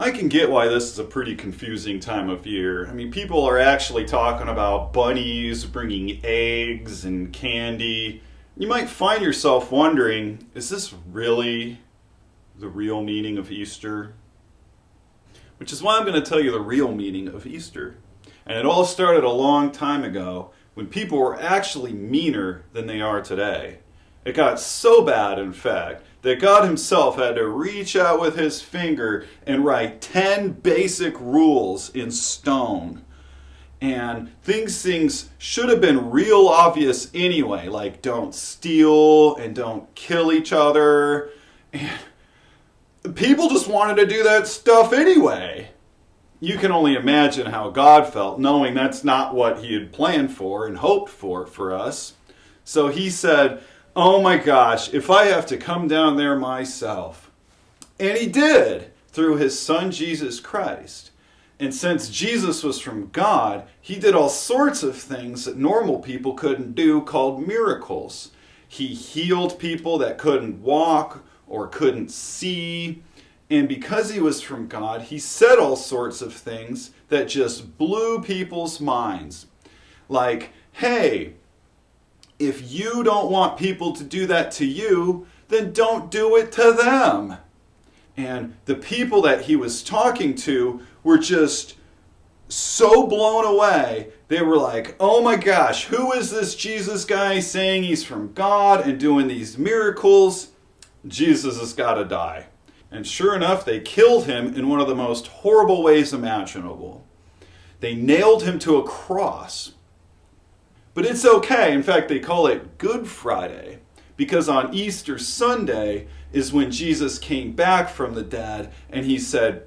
I can get why this is a pretty confusing time of year. I mean, people are actually talking about bunnies bringing eggs and candy. You might find yourself wondering, is this really the real meaning of Easter? Which is why I'm going to tell you the real meaning of Easter. And it all started a long time ago when people were actually meaner than they are today. It got so bad, in fact, that God himself had to reach out with his finger and write 10 basic rules in stone. And things should have been real obvious anyway, like don't steal and don't kill each other. And people just wanted to do that stuff anyway. You can only imagine how God felt knowing that's not what he had planned for and hoped for us. So he said, oh my gosh, if I have to come down there myself. And he did through his son Jesus Christ. And since Jesus was from God, he did all sorts of things that normal people couldn't do called miracles. He healed people that couldn't walk or couldn't see. And because he was from God, he said all sorts of things that just blew people's minds. Like, hey, if you don't want people to do that to you, then don't do it to them. And the people that he was talking to were just so blown away. They were like, oh my gosh, who is this Jesus guy saying he's from God and doing these miracles? Jesus has got to die. And sure enough, they killed him in one of the most horrible ways imaginable. They nailed him to a cross. But it's okay. In fact, they call it Good Friday, because on Easter Sunday is when Jesus came back from the dead and he said,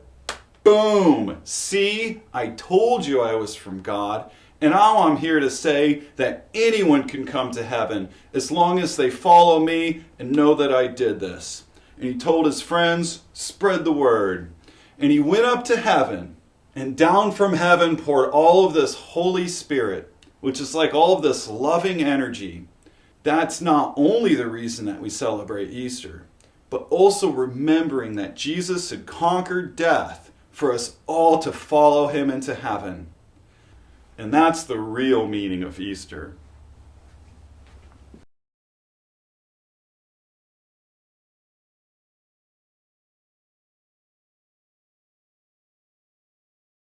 boom, see, I told you I was from God, and now I'm here to say that anyone can come to heaven as long as they follow me and know that I did this. And he told his friends, spread the word. And he went up to heaven, and down from heaven poured all of this Holy Spirit, which is like all of this loving energy. That's not only the reason that we celebrate Easter, but also remembering that Jesus had conquered death for us all to follow him into heaven. And that's the real meaning of Easter.